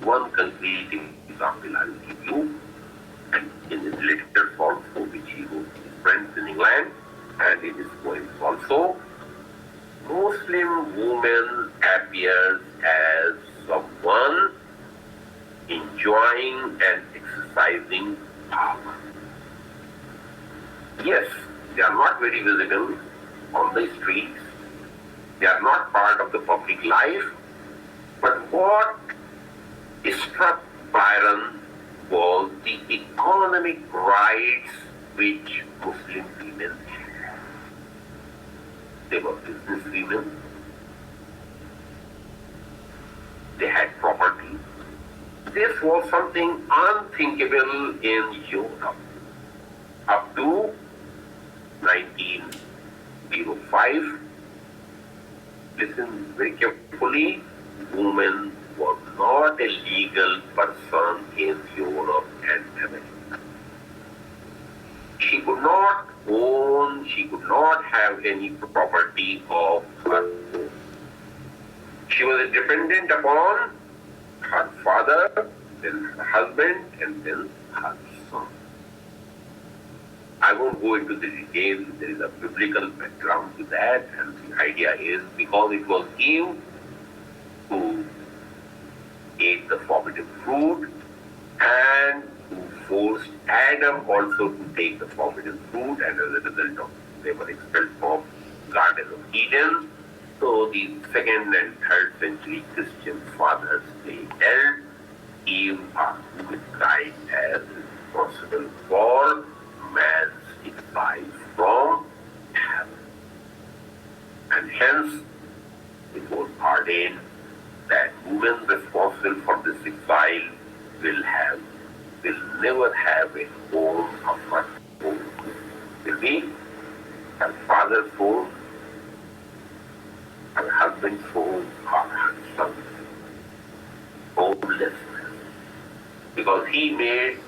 One concrete example I will give you, and in his letters also, which he wrote to his friends in England, and in his poems also, Muslim woman appears as someone enjoying and exercising power. Yes, they are not very visible on the streets. They are not part of the public life. But what struck Byron was the economic rights which Muslim women had. They were business women. They had property. This was something unthinkable in Europe. Up to 1905, listen very carefully, woman was not a legal person in Europe and America. She could not own, she could not have any property of her own. She was dependent upon her father, then her husband, and then her son. I won't go into the details. There is a biblical background to that, and the idea is because it was Eve who ate the forbidden fruit and who forced Adam also to take the forbidden fruit, and as a result of they were expelled from Garden of Eden. So the 2nd and 3rd century Christian fathers, they held Eve or humankind as responsible for man's exile from heaven. And hence it was ordained that women responsible for this exile will never have a home of her own. Will be her father's home, her husband's home, or her son's homelessness. Because she made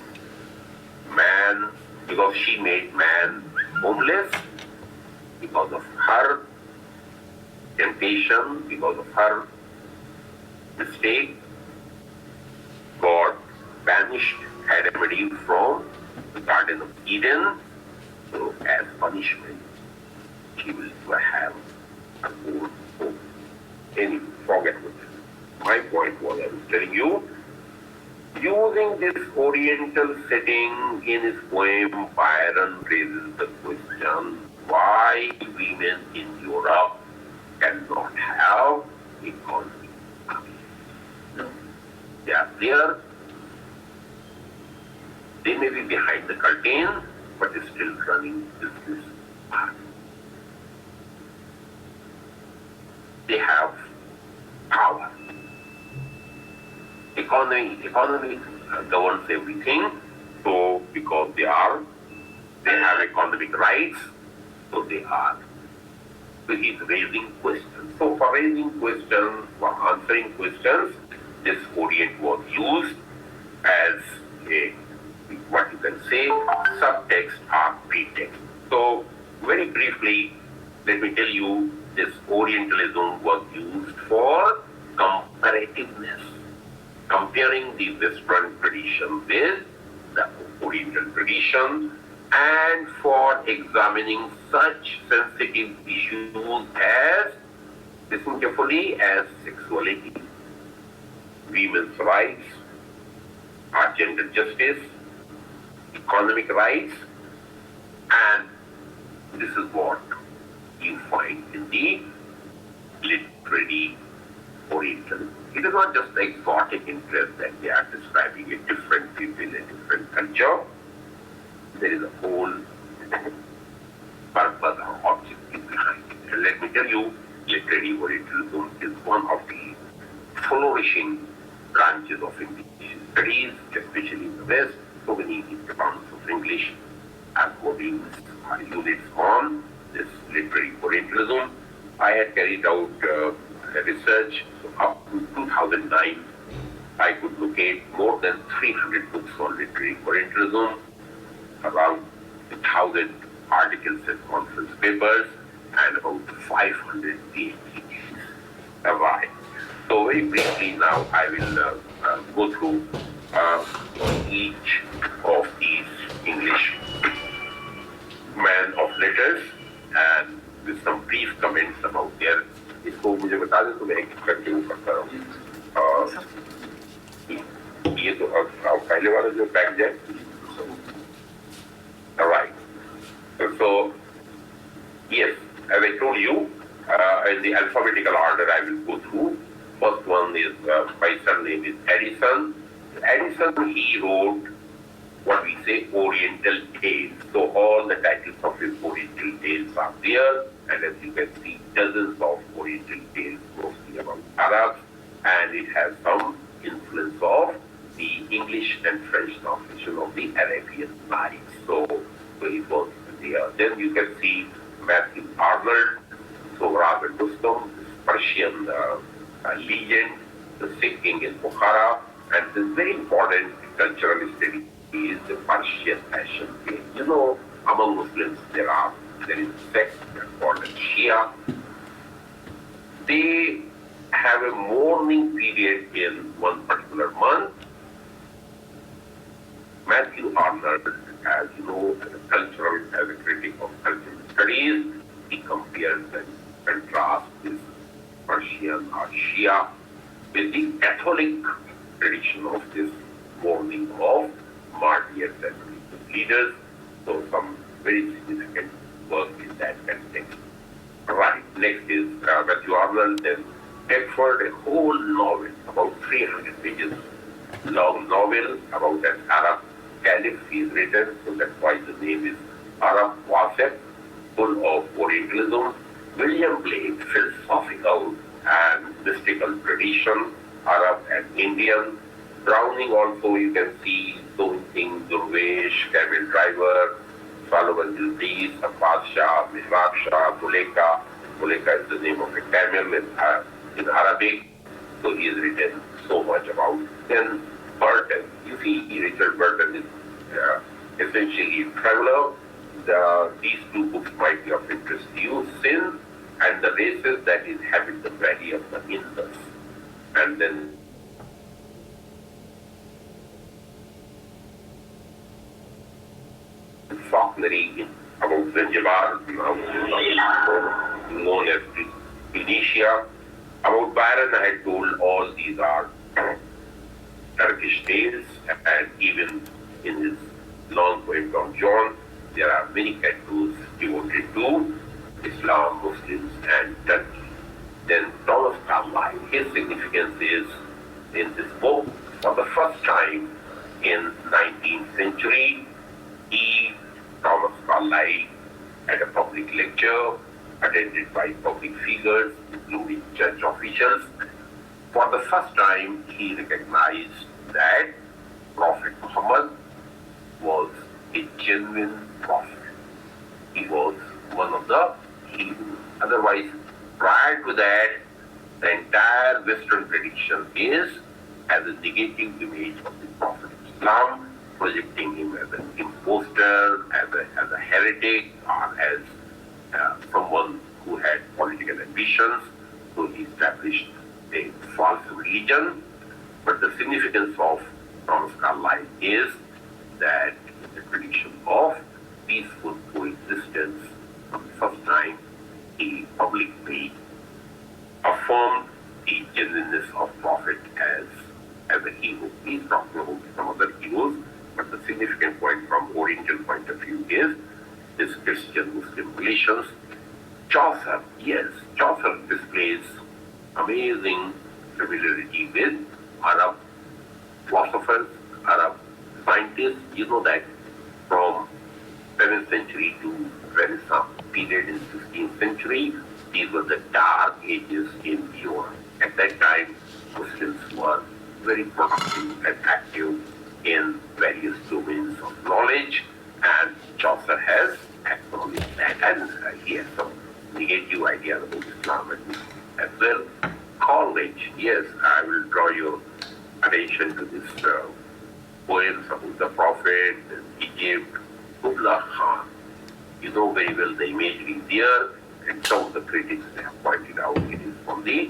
man homeless, because of her temptation, because of her mistake, God banished Adam and Eve from the Garden of Eden. So as punishment, she will never have her own home. Anyway, forget what my point was. I was telling you, using this oriental setting in his poem, Byron raises the question why women in Europe cannot have economic rights. They are there. They may be behind the curtain, but they're still running business. They have power. Economy governs everything. So because they have economic rights, so they are. So he's raising questions. So for raising questions, for answering questions, this Orient was used as a, what you can say, subtext or pretext. So very briefly, let me tell you, this Orientalism was used for comparativeness, comparing the Western tradition with the Oriental tradition, and for examining such sensitive issues as, listen carefully, as sexuality, women's rights, or gender justice, economic rights, and this is what you find in the literary Oriental. It is not just the exotic interest that they are describing a different people, a different culture. There is a whole purpose or objective behind it. And let me tell you, literary Orientalism is one of the flourishing branches of English studies, especially in the West. So many departments of English have modules or units on this literary Orientalism. I had carried out research. So up to 2009, I could locate more than 300 books on literary Orientalism, around 1,000 articles and conference papers, and about 500 PhD theses. Why? So very briefly now, I will go through each of these English man of letters and with some brief comments about their. इसको मुझे बता दें तो मैं एक continue करता रहूँ. ये तो पहले वाला जो पैक है. All right. So yes, as I told you, in the alphabetical order I will go through. First one is my surname is Edison. Edison, he wrote what we say Oriental Tales. So all the titles of his Oriental Tales are there, and as you can see, dozens of Oriental Tales, mostly about Arabs, and it has some influence of the English and French translation of the Arabian Nights. So it was there. Then you can see Matthew Arnold, Sohrab and Rustam, Persian legend, the Sikh king in Bukhara, and this very important cultural study is the Persian Asian game. You know, among Muslims there is a sect called Shia. They have a mourning period in one particular month. Matthew Arnold, as you know, as a critic of cultural studies, he compares and contrasts this Persian or Shia with the Catholic tradition of this mourning of martyrs and religious leaders. So some very significant work in that context. Right, next is Matthew Arnold, then Beckford, a whole novel, about 300 pages long novel about an Arab caliph he's written, so that's why the name is Arab Wasif, full of Orientalism. William Blake, philosophical and mystical tradition, Arab and Indian. Browning also, you can see Doing Things, Durvesh, Camel Driver, Solomon Ildiz, Abbas Shah, Mihrab Shah, Muleka. Muleka is the name of a camel in Arabic, so he has written so much about. Then Burton, you see Richard Burton is essentially a traveler. These two books might be of interest to you. Sin and the Races that inhabit the Valley of the Indus. And then Falconry about Zanzibar, known as Tunisia. About Byron, I had told all these are Turkish tales, and even in his long poem Don John, there are many tattoos devoted to Islam, Muslims, and Turkey. Then Thomas Carlyle, his significance is in this book, for the first time in 19th century, Thomas Carlyle, at a public lecture attended by public figures, including church officials, for the first time he recognized that Prophet Muhammad was a genuine prophet. He was one of the heroes. Otherwise, prior to that, the entire Western tradition is as a negative image of the Prophet Islam, projecting him as an impostor, as a heretic, or as someone who had political ambitions. So he established a false religion. But the significance of Thomas Carlyle is that the tradition of peaceful coexistence, for the first time, he publicly affirmed the genuineness of Prophet as a hero. He's talking about some other heroes, but the significant point from Oriental point of view is this Christian-Muslim relations. Chaucer, yes, Chaucer displays amazing familiarity with Arab philosophers, Arab scientists. You know that from 7th century to Renaissance period in 16th century, these were the dark ages in Europe. At that time, Muslims were very productive and active in various domains of knowledge, and Chaucer has acknowledged that, and he has some negative ideas about Islam as well. Coleridge, yes, I will draw your attention to this poems about the Prophet, Egypt, Kubla Khan. You know very well the imagery there, and some of the critics have pointed out it is from the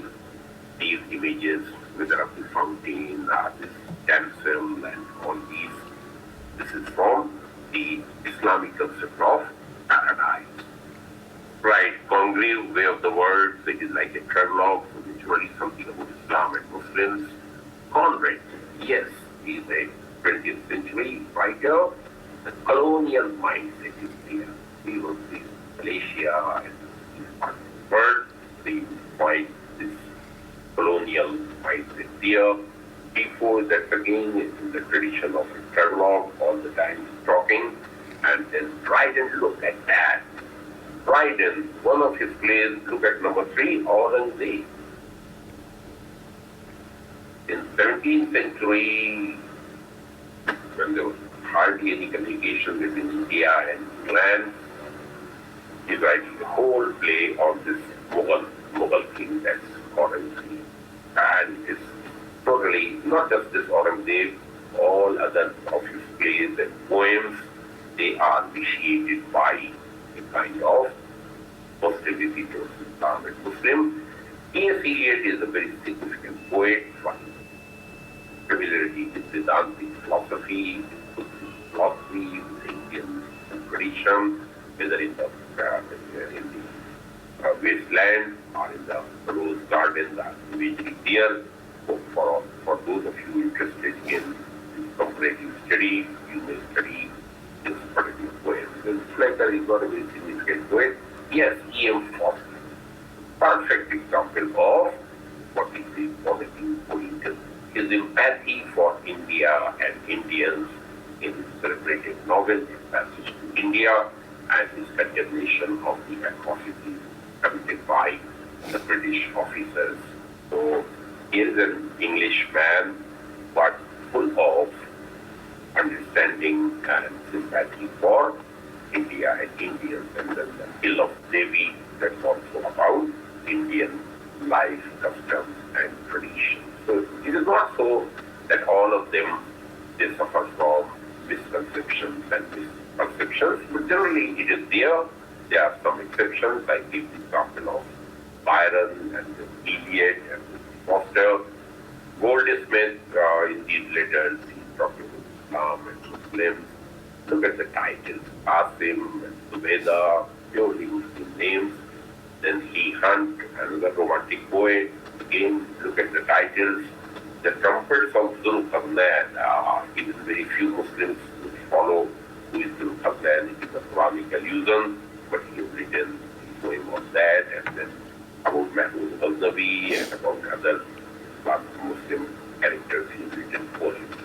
these images, whether of the fountain or this cancel and all these. This is from the Islamic concept of paradise. Right, congreve way of the word, so it is like a travelogue, which really something about Islam and Muslims. Conrad, yes, he is a 20th century writer. The colonial mindset is there. We will see Malaysia and this part of the world, so you find this colonial mindset there. Before that, again, it's in the tradition of a travelogue, all the time talking, and then Dryden, look at that. Dryden, one of his plays, look at number 3, Aurangzeb. In 17th century, when there was hardly any communication between India and England, he's writing a whole play on this Mughal king, that's Aurangzeb. And it's totally, not just this Aurangzeb, all other of his plays and poems, they are initiated by a kind of hostility towards Islam and Muslim. E.S. Eliot is a very significant poet, one familiarity with Vedantic philosophy, with philosophy, with Indian tradition, whether in the wasteland or in the rose gardens or imagery there. So for those of you interested in comparative studies, you may study this particular poem. This Fletcher is not a very significant poet. Yes, E.M. Foster, perfect example of what is the positive political, his empathy for India and Indians in his celebrated novel, his passage to India, and his condemnation of the atrocities committed by the British officers. So he is an Englishman, but full of understanding and sympathy for India and Indians, and then the Hill of Devi, that's also about Indian life, customs, and traditions. So it is not so that all of them, they suffer from misconceptions and misperceptions, but generally it is there. There are some exceptions. I give the example of Byron and Eliot and Foster. Goldsmith, in these letters, he's talking about Islam and Muslims. Look at the titles, Qasim and Zubeda, purely Muslim names. Then Lee Hunt, another romantic poet. Again, look at the titles. The Trumpets of Zulqarnain. It is very few Muslims who follow who is Zulqarnain. It is a Quranic allusion, but he has written a poem on that, and then about Mahmoud al-Nabi and about other Muslim characters he has written poems.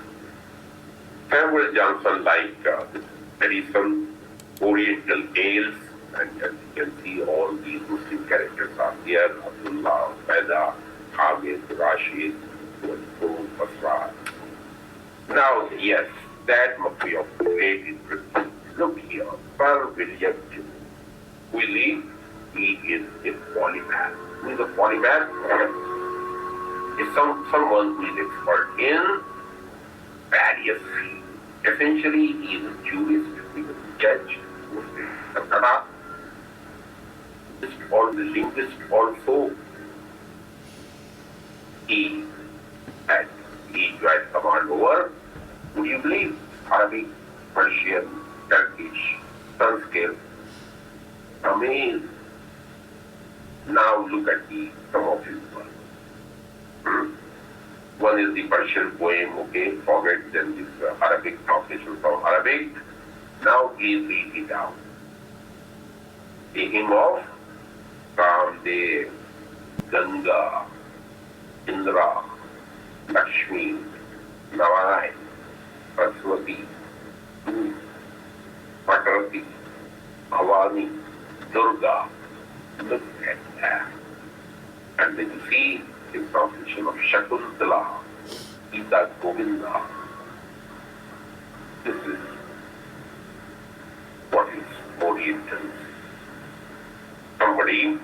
Samuel Johnson, like this Edison, Oriental Tales, and as you can see, all these Muslim characters are there: Abdullah, Beda, Hamid, Rashid, Basra. Now, yes, that must be of great interest. Look here, Sir William Gill. Who is he? He is a polymath. Who is a polymath? Is someone who is expert in various fields. Essentially, he is a jurist, he is a judge, all the linguist also. He joined command over, would you believe, Arabic, Persian, Turkish, Sanskrit. Amazing. Now look at some of his work. One is the Persian poem, okay, forget, then this Arabic translation from Arabic. Now please read it out. The hymn of Kamdev, Ganga, Indra, Lakshmi, Narayan, Saraswati, Patarati, Bhavani, Durga. Look at that. And then you see the translation of Shakuntala, Gita Govinda. This is what is Oriental. Somebody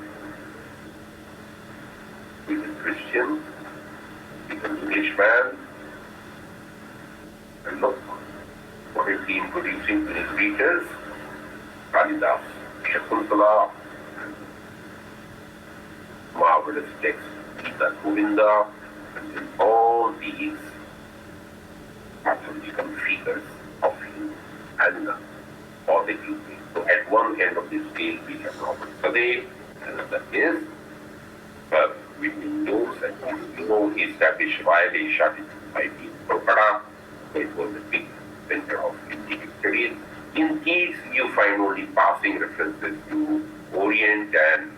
is a Christian, he's an Englishman, and look what is he introducing to his readers. Kalidas, Shakuntala, marvelous text. the Govinda, and then all these mythological figures of him and positive way. So at one end of the scale we have Robert Sadev, another is William Jones, and we know he established Royal Asia Society in Kolkata, so it was a big center of Indian studies. In these you find only passing references to Orient and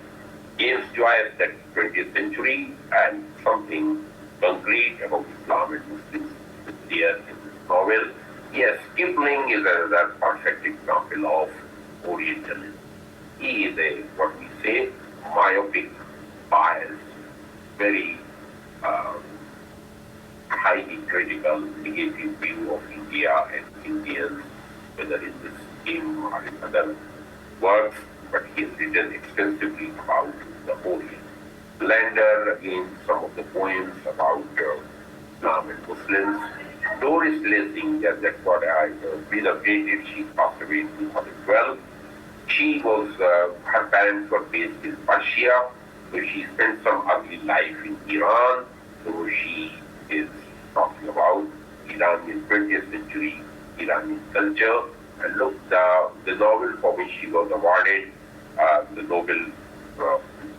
James Joyce, that 20th century, and something concrete about Islam and Muslims there in this novel. Yes, Kipling is another perfect example of Orientalism. He is a, what we say, myopic, biased, very highly critical, negative view of India and Indians, whether in this game or in other works, but he has written extensively about the Orient. Lander, again, some of the poems about Islam and Muslims. Doris Lessing, that's what I been updated. She passed away in 2012. She was, her parents were based in Persia, so she spent some ugly life in Iran. So she is talking about Iran in 20th century, Iranian culture. And look, the novel for which she was awarded the Nobel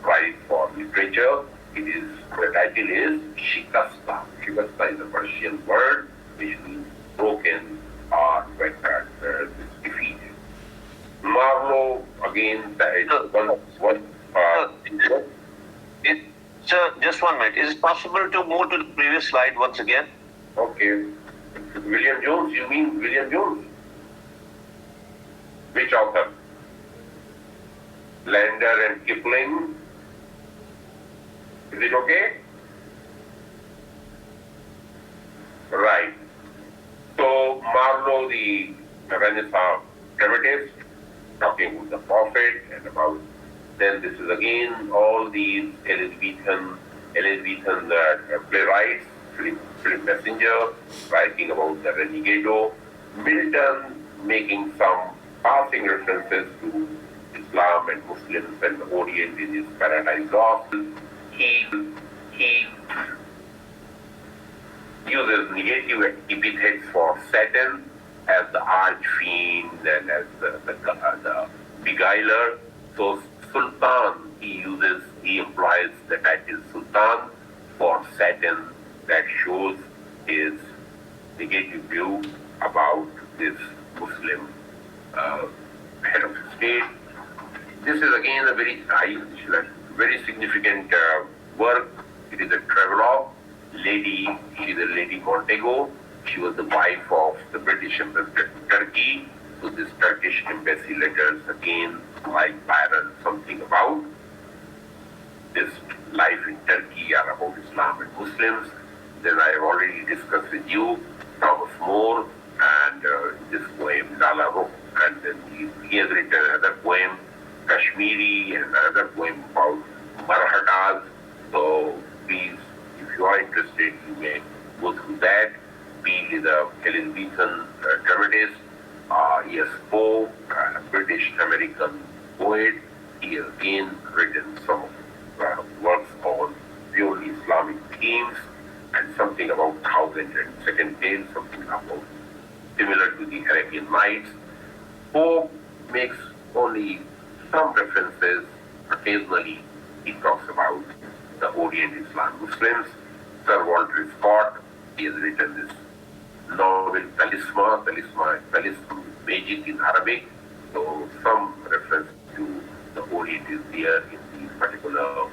Prize for Literature, the title is Shikasta. Shikasta is a Persian word which means broken or defeated. Marlowe, again, Sir, just 1 minute. Is it possible to move to the previous slide once again? Okay. William Jones, you mean William Jones? Which author? Lander and Kipling. Is it okay? Right. So Marlowe, the Renaissance dramatist, talking about the prophet and about, then this is again all these Elizabethan playwrights, Philip Messenger writing about the Renegado, Milton making some passing references to Islam and Muslims and the Orient in his Paradise Lost. He uses negative epithets for Satan as the arch-fiend and as the beguiler. So Sultan, he employs the title Sultan for Satan. That shows his negative view about this Muslim head of state. This is again a very significant work. It is a travelogue. She's a Lady Montego. She was the wife of the British ambassador to Turkey. So this Turkish embassy letters again, like Byron, something about this life in Turkey are about Islam and Muslims. Then I have already discussed with you Thomas More and this poem Lala Rukh, and then he has written another poem Kashmiri and another poem about Marhatas. So please, if you are interested, you may go through that. Beale is a Elizabethan dramatist. E.S. Poe, a British-American poet. He has again written some works on purely Islamic themes and something about Thousand and Second Tale, something about similar to the Arabian Nights. Poe makes only some references. Occasionally, he talks about the Orient Islam Muslims. Sir Walter Scott, he has written this novel Talisman, magic in Arabic. So some reference to the Orient is there in these particular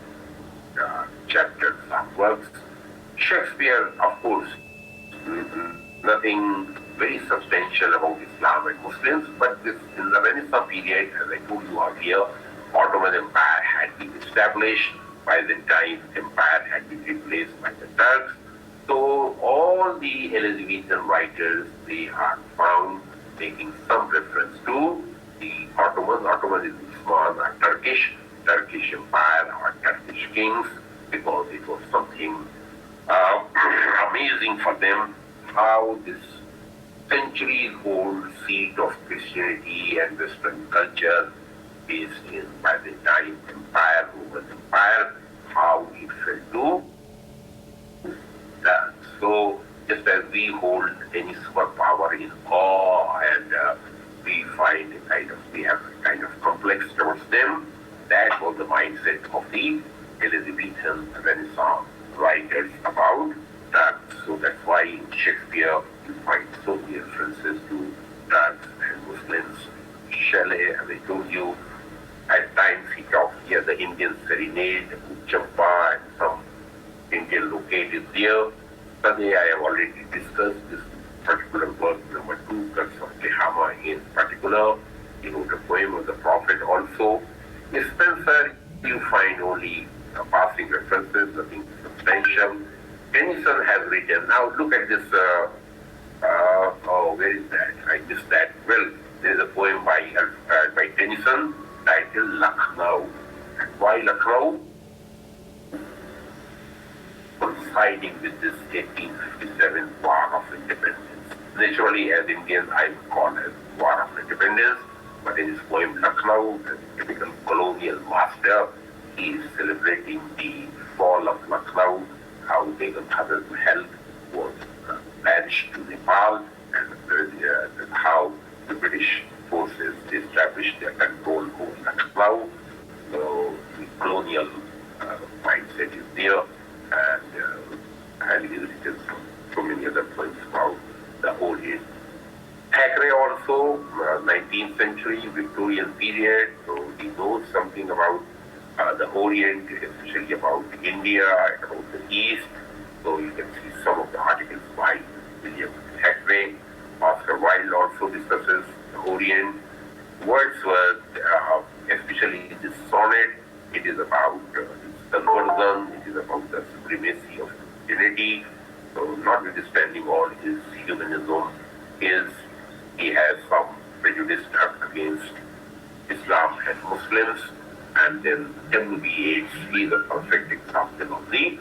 chapters and works. Shakespeare, of course, nothing very substantial about Islam and Muslims, but this in the Renaissance period, as I told you earlier, Ottoman Empire had been established. Byzantine Empire had been replaced by the Turks. So all the Elizabethan writers, they are found making some reference to the Ottomans. Ottoman is Osman, or Turkish Empire, or Turkish kings, because it was something amazing for them how this centuries-old seat of Christianity and Western culture based in Byzantine Empire, Roman Empire, how it fell to So just as we hold any superpower in awe and we find we have a kind of complex towards them, that was the mindset of the Elizabethan Renaissance writers about that. So that's why in Shakespeare you find so many references to Turks and Muslims. Shelley, as I told you, at times he talks here the Indian serenade, Champa, and some Indian locate is there. Today I have already discussed this particular work, number 2, Curse of Tehama in particular. He wrote a poem of the Prophet also. In Spencer, you find only passing references, nothing substantial. Tennyson has written, now look at this, where is that? I missed that. Well, there is a poem by Tennyson titled Lucknow. Why Lucknow? Coinciding with this 1857 War of Independence. Naturally, as Indians, I would call it War of Independence, but in his poem Lucknow, the typical colonial master, he is celebrating the fall of Lucknow, how Begum Hazrat Mahal was banished to Nepal, and how the British forces established their control over Lucknow. So the colonial mindset is there, and he has written so many other poems about the Orient. Thackeray also, 19th century, Victorian period, so he knows something about the Orient, especially about India, about the East. So you can see some of the articles by William Thackeray. Oscar Wilde also discusses the Orient. Wordsworth, especially this sonnet, it is about conversion, it is about the supremacy of divinity. So notwithstanding all his humanism, he has some prejudice against Islam and Muslims. And then W.B. Yeats is a perfect example of the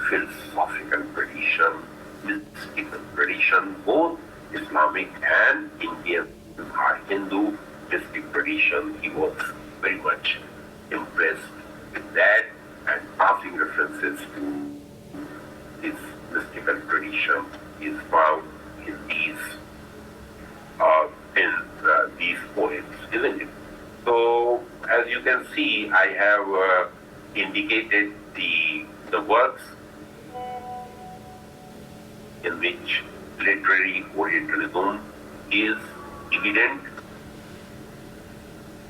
philosophical tradition, mystical tradition, both Islamic and Indian are Hindu mystic tradition. He was very much impressed with that, and passing references to his mystical tradition is found in these poems, isn't it? So, as you can see, I have indicated the works in which literary Orientalism is evident.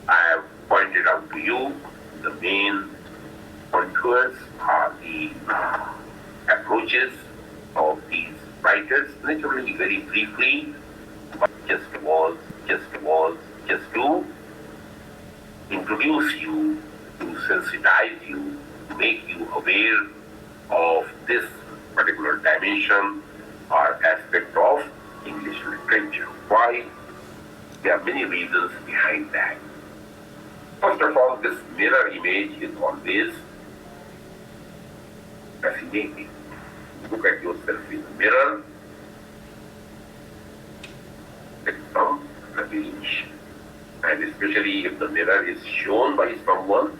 I have pointed out to you the main contours are the approaches of these writers, naturally very briefly, but just to introduce you, to sensitize you, to make you aware of this particular dimension or aspect of English literature. Why? There are many reasons behind that. First of all, this mirror image is always fascinating. Look at yourself in the mirror. It's some revelation. And especially if the mirror is shown by someone,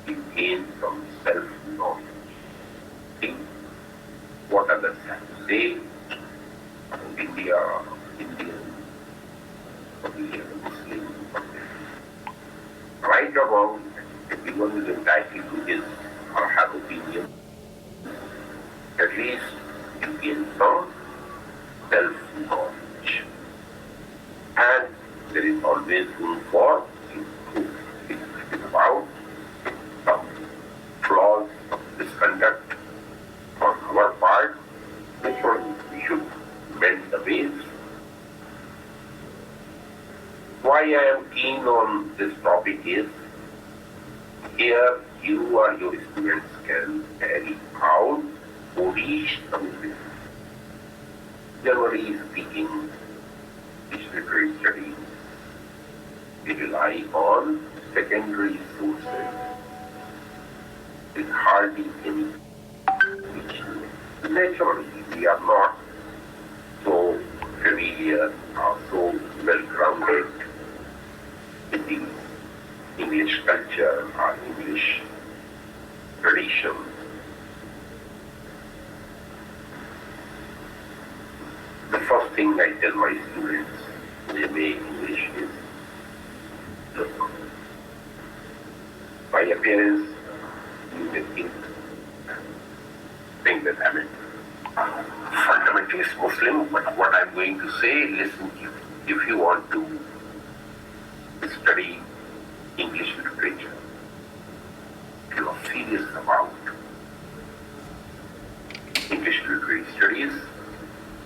you gain some self-knowledge. Think what others have to say about India, Indian, Muslim. Right or wrong, everyone is entitled to his or her opinion. At least you gain some self-knowledge. And there is always room for improvement. It is about some flaws of misconduct on our part, which we should mend the ways. Why I am keen on this topic is, here you or your students can carry out Oddish something. Generally speaking, these literary studies, they rely on secondary sources. There is hardly any which naturally we are not so familiar or so well grounded in the English culture or English tradition. first thing I tell my students when they make English is, look, by appearance, you may think that I'm a fundamentalist Muslim, but what I'm going to say, listen, if you want to study English literature, if you are serious about English literary studies,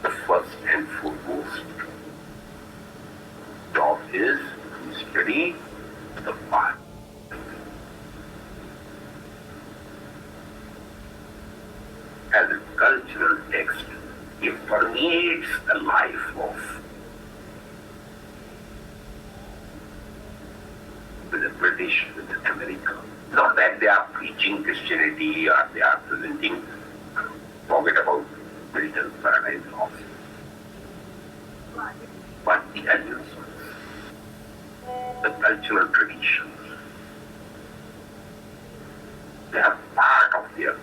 the first and foremost job is to study the Bible. As a cultural text, it permeates the life of the British, with America. Not that they are preaching Christianity or they are presenting, forget about Milton's Paradise Lost, but the advancements, the cultural traditions, they are part of their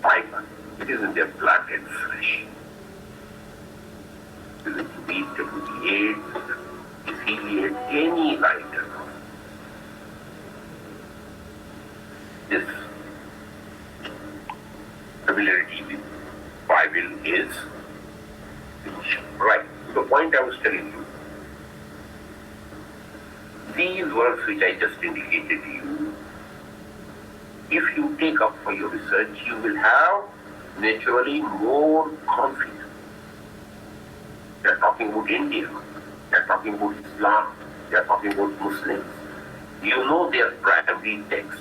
fiber. It is in their blood and flesh. It is to be W.B. Yeats, any writer. This familiarity with Bible is essential. Right. The point I was telling you, these works which I just indicated to you, if you take up for your research, you will have naturally more confidence. They are talking about India, they are talking about Islam, they are talking about Muslims. You know their primary text.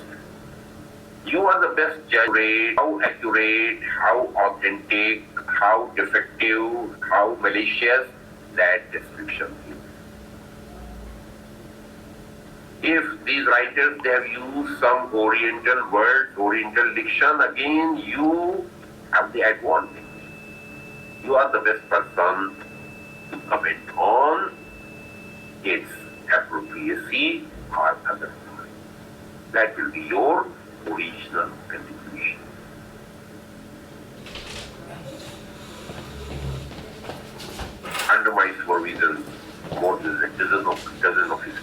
You are the best judge how accurate, how authentic, how defective, how malicious that description is. If these writers, they have used some Oriental words, Oriental diction, again you have the advantage. You are the best person to comment on its appropriacy or otherwise. That will be your original contribution. Under my supervision, more than a dozen of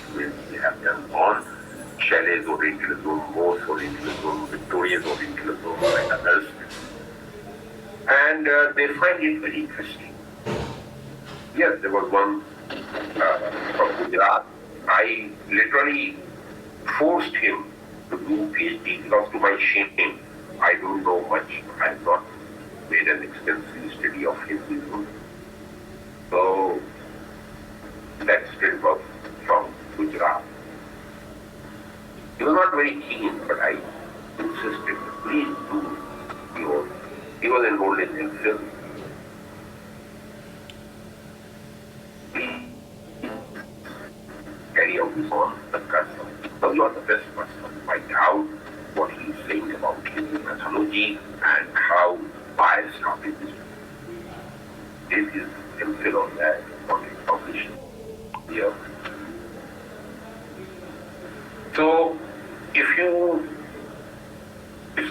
students they have done on Chalet's Orientalism, Morse Orientalism, Victoria's Orientalism, and others. And they find it very interesting. Yes, there was one from Gujarat. I literally forced him to do PhD because to my shame, I don't know much. I have not made an extensive study of Hinduism. So that study was from Gujarat. He was not very keen, but I insisted, please do your. He was enrolled in MPhil. Please carry out this on the custom. So you are the best person to find out what he is saying about Hindu mythology and how biased of it is. This is MPhil on that, what is published here. So, if you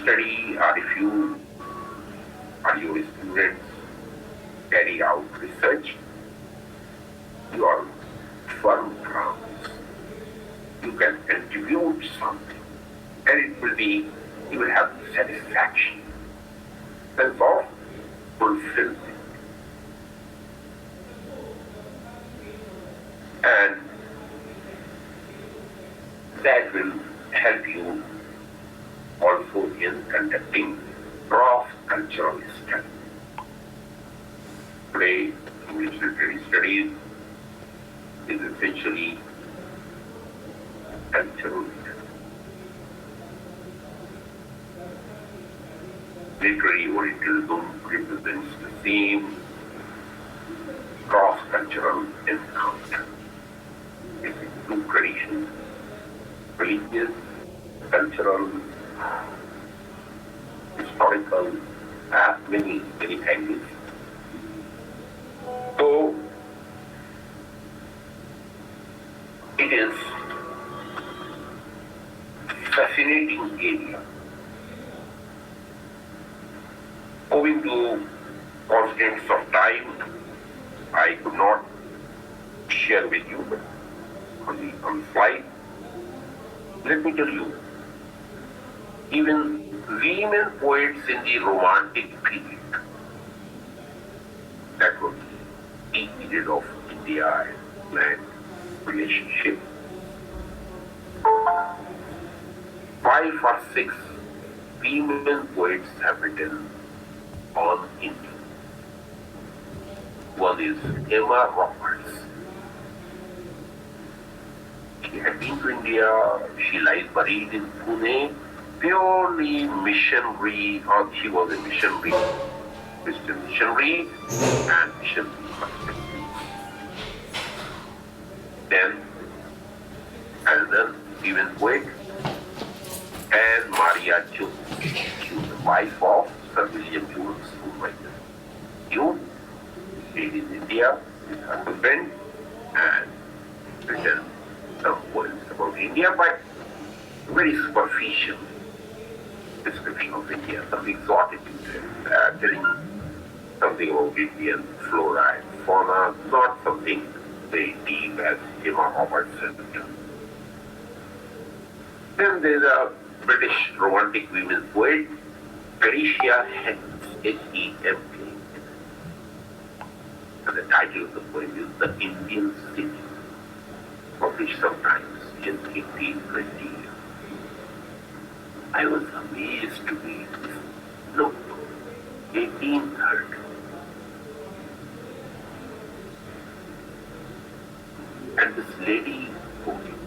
study or if you or your students carry out research, you are firm grounds. You can contribute something, and it will be, you will have satisfaction, sense of fulfillment. And that will help you also in conducting cross-cultural study. Today, English literary studies is essentially cultural study. Literary Orientalism represents the same cross-cultural encounter. It is two traditions, religious, cultural, historical, many angles. So, it is fascinating area. Owing to constraints of time, I could not share with you, but on the slide, let me tell you, even women poets in the Romantic period, that was the period of India and land relationship, 5 or 6 female poets have written on India. One is Emma Roberts. She had been to India. She lies buried in Pune. Purely missionary, or she was a missionary, Christian missionary, and missionary perspective. Then, another female poet, and Maria Jones. She was the wife of Sir William Jones, whom I knew. Stayed in India with her husband and written some poems about India, but very superficial description of India, some exotic telling something about Indian flora and fauna, not something very deep as Emma Roberts has done. Then there's a British romantic women poet, Patricia Hems, H-E-M-K. And the title of the poem is The Indian City, published sometimes in 1820. I was amazed to read this. Look, 1830. And this lady poet,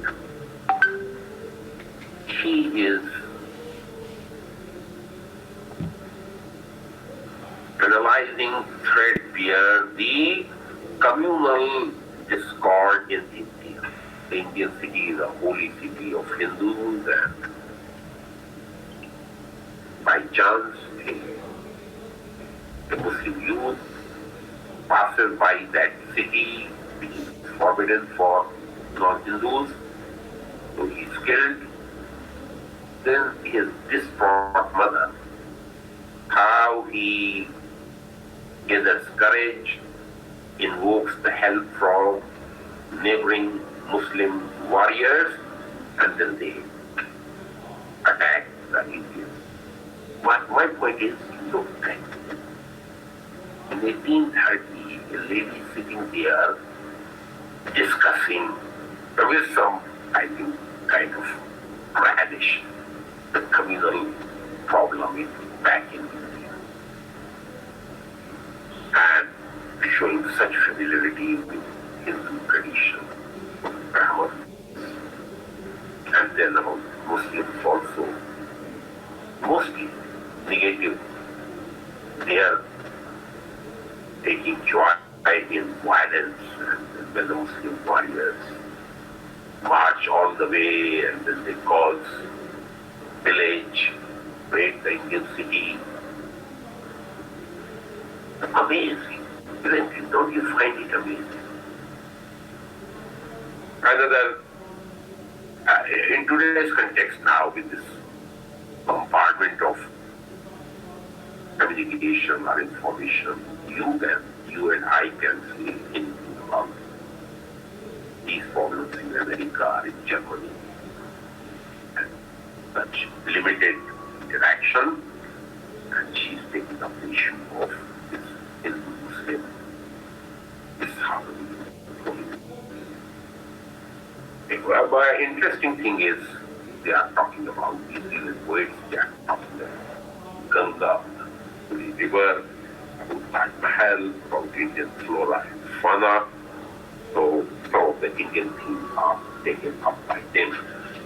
she is analyzing threadbare the communal discord in India. The Indian city is a holy city of Hindus, and by chance, a Muslim youth passes by that city, which is forbidden for non-Hindus, so he is killed. Then his distraught mother, how he gathers courage, invokes the help from neighboring Muslim warriors, and then they attack the Indians. My point is, look at in 1830, a lady sitting there discussing with some, I think, kind of radish, the communal problem in back in India. And showing such familiarity with Hindu tradition, Brahmins, and then about Muslims also, mostly negative. They are taking joy in violence, and when the Muslim warriors march all the way and then they cause village, raid the Indian city. Amazing. Don't you find it amazing? Rather than in today's context now, with this bombardment of communication or information, you and I can see anything about these problems in America or in Germany, and such limited interaction, and she's taking up the issue of this Hindu-Muslim, this harmony. But interesting thing is, they are talking about these Indian poets, they are talking about Ganga, the river, about Taj Mahal, about Indian flora and fauna. So some of the Indian themes are taken up by them.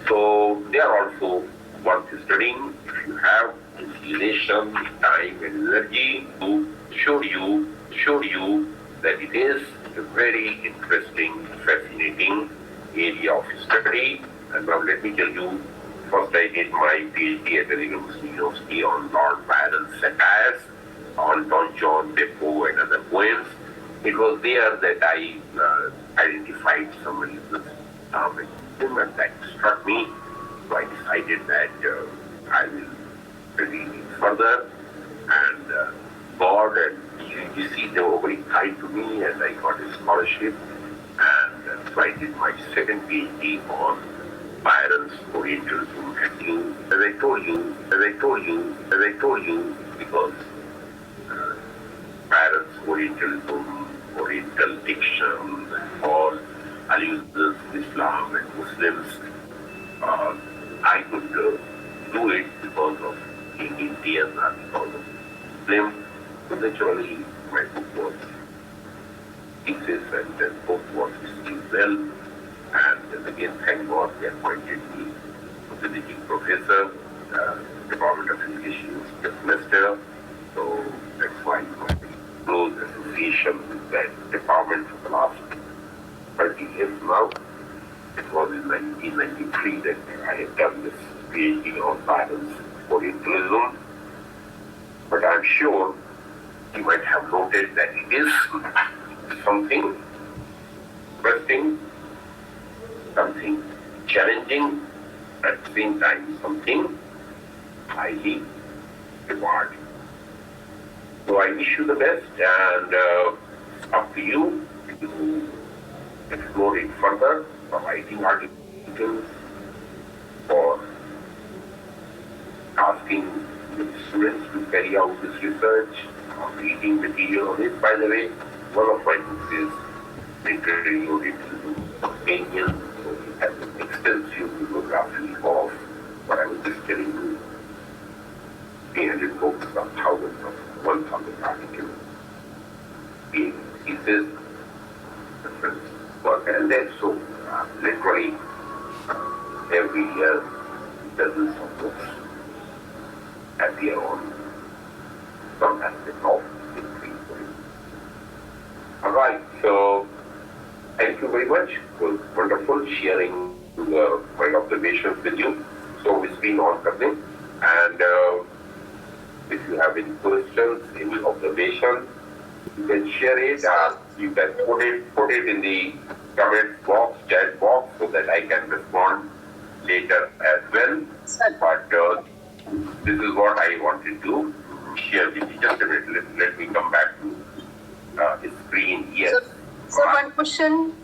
So they are also worth studying if you have inclination, time and energy to show you that it is a very interesting, fascinating area of study. And now let me tell you, first I did my PhD at the University on Lord Byron's satires, on Don John Defoe and other poems. It was there that I identified some reasons and that struck me. So I decided that I will read it further, and God and you see, they were very kind to me, and I got a scholarship. And so I did my second PhD on Byron's Orientalism. As I told you, because Byron's Orientalism, Oriental diction, all allusions to Islam and Muslims, I could do it because of being Indian and because of Muslim. So naturally, my book was thesis and then book was received well. And then again, thank God they appointed me visiting professor, Department of English this semester. So that's why my close association with that department for the last 30 years now. It was in 1993 that I had done this PhD on Byron's Orientalism. But I'm sure you might have noted that it is something interesting, something challenging, at the same time something highly rewarding. So I wish you the best, and it's up to you to explore it further, for writing articles, for asking the students to carry out this research, or reading material on it. By the way, one of my books is Literary Companion, so it has an extensive bibliography of what I was just telling you, 300 books, of thousands of 1,000 articles, pieces, different work, and then so literally every year dozens of books appear on some aspect of history. All right, so thank you very much. It was wonderful sharing my observations with you. So it's been on something, and if you have any questions, any observations, you can share it. You can put it in the comment box, chat box, so that I can respond later as well. But this is what I wanted to share with you. Just a minute. Let me come back to the screen. Yes. So one question.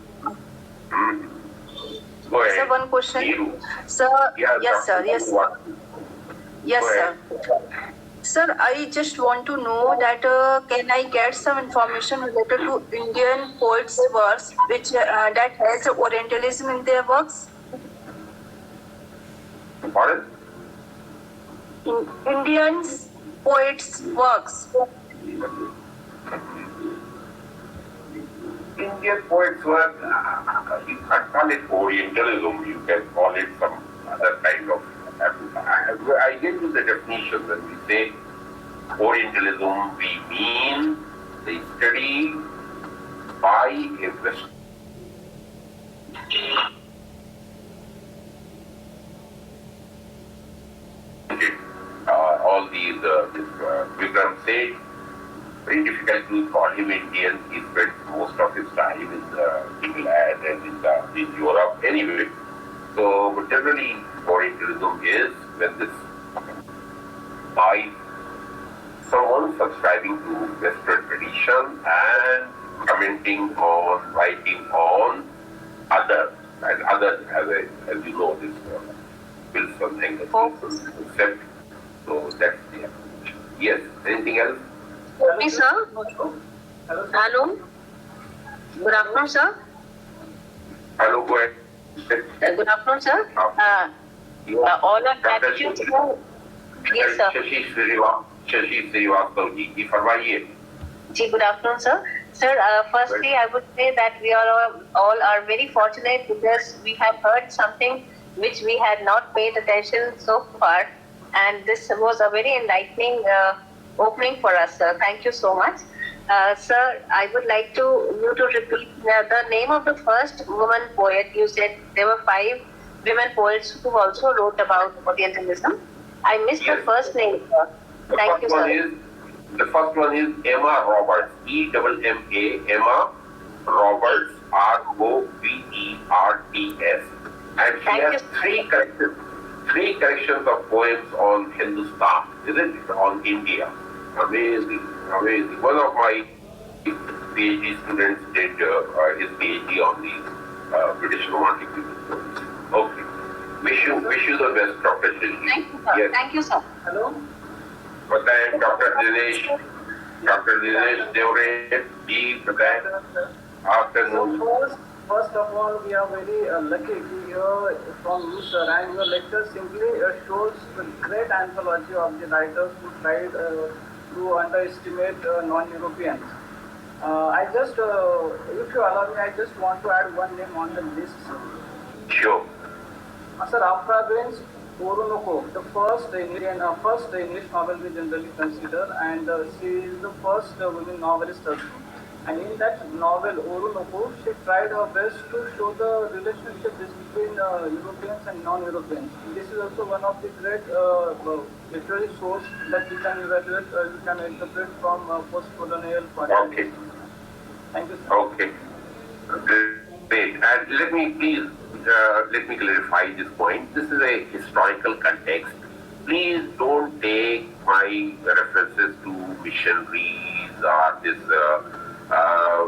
Go ahead. Sir, one question. You. Sir, Yeah, yes, sir. Yes. What? Yes, Go sir. ahead. Sir, I just want to know that can I get some information related to Indian poets' works, which that has Orientalism in their works? Pardon? In Indians poets' works. Indian poets were, you can't call it Orientalism, you can call it some other kind of. I gave you the definition. When we say Orientalism, we mean the study by a Western. All these, Vikram said, very difficult to call him Indian. He spent most of his time in England and in Europe anyway. So, but generally, Orientalism is when this by someone subscribing to Western tradition and commenting on, writing on others, and others, as you know, this Wilson and concept. So that's the approach. Yes. Anything else? Okay, sir. Hello. Good afternoon, sir. Hello, go ahead. Good afternoon, sir. All our gratitude. Yes, sir. Shashi Srivastava ji, फरमाइए. Good afternoon, sir. Sir, firstly, I would say that we all are very fortunate because we have heard something which we had not paid attention so far, and this was a very enlightening opening for us, sir. Thank you so much. Sir, I would like you to repeat the name of the first woman poet. You said there were 5 women poets who also wrote about Orientalism. I missed the first name, sir. Thank you, sir. The first one is Emma Roberts, E-M-M-A, Emma Roberts, R-O-B-E-R-T-S. And she has 3 collections of poems on Hindustan, isn't it? On India. Amazing. Amazing. One of my PhD students did his PhD on the British Romantic People. Okay. Wish you the best, Dr. Shilji. Thank you, sir. Yes. Thank you, sir. Hello. बताएं doctor Dinesh देवरे जी बताएं afternoon. First of all, we are very lucky to hear from you, sir, and your lecture simply shows the great anthology of the writers who tried to underestimate non-Europeans. If you allow me, I just want to add one name on the list, sir. Sure. Sir, Afra Ben's Orunoko, the first English novel we generally consider, and she is the first women novelist also. And in that novel, Orunoko, she tried her best to show the relationship between Europeans and non-Europeans. This is also one of the great literary source that we can evaluate, we can interpret from post-colonial point of view. Thank you, sir. Okay. Great. And let me clarify this point. This is a historical context. Please don't take my references to missionaries or this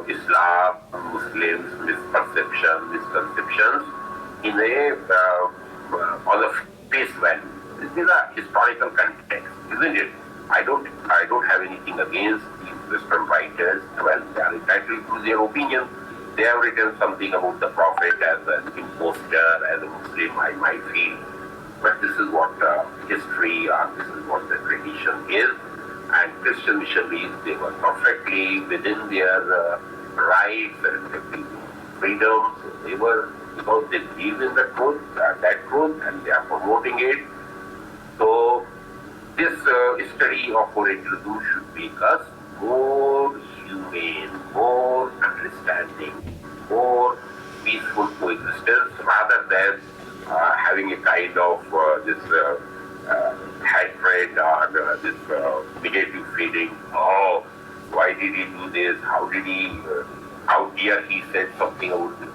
Islam, Muslims, misconceptions in on a face value. This is a historical context, isn't it? I don't have anything against these Western writers. Well, they are entitled to their opinion. They have written something about the Prophet as an imposter, as a Muslim, I might feel. But this is what history or this is what the tradition is. And Christian missionaries, they were perfectly within their rights and freedoms. They were, because they believe in the truth, that truth, and they are promoting it. So this study of Foreign Urdu should make us more humane, more understanding, more peaceful coexistence, rather than having a kind of this hatred or this negative feeling. Oh, why did he do this? How dare he said something about this?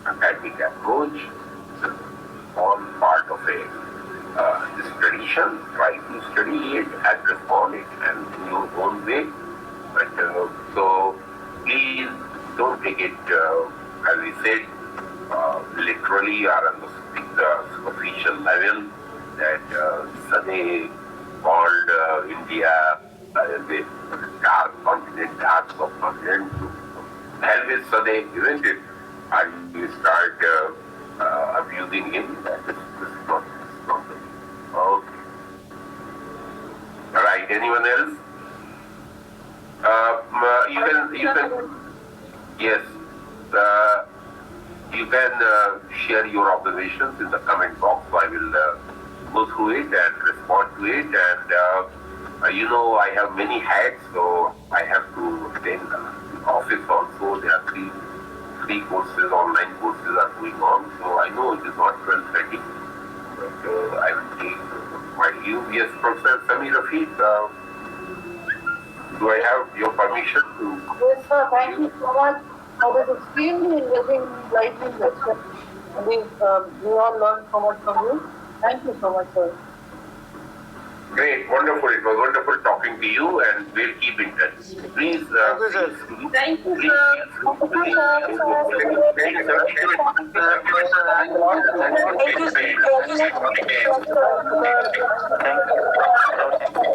Academic approach, all part of this tradition. Try to study it and respond it and in your own way. But so please don't take it, as we said, literally or on the superficial level, that Sade called India the dark continent, dark subcontinent. Hell with Sade, isn't it? And you start abusing him. This is not the way. Okay. Right. Anyone else? Yes. You can share your observations in the comment box. So I will go through it and respond to it. And I have many hats, so I have to attend office also. There are three courses, online courses are going on. So I know it is not 12:30, but I will take my leave. Yes, Professor Samir Rafiq, do I have your permission to? Yes, sir. Thank you so much. That was extremely interesting, enlightening lecture. We all learned so much from you. Thank you so much, sir. Great, wonderful. It was wonderful talking to you, and we'll keep in touch. Please, Thank you, please, sir. Thank you, sir.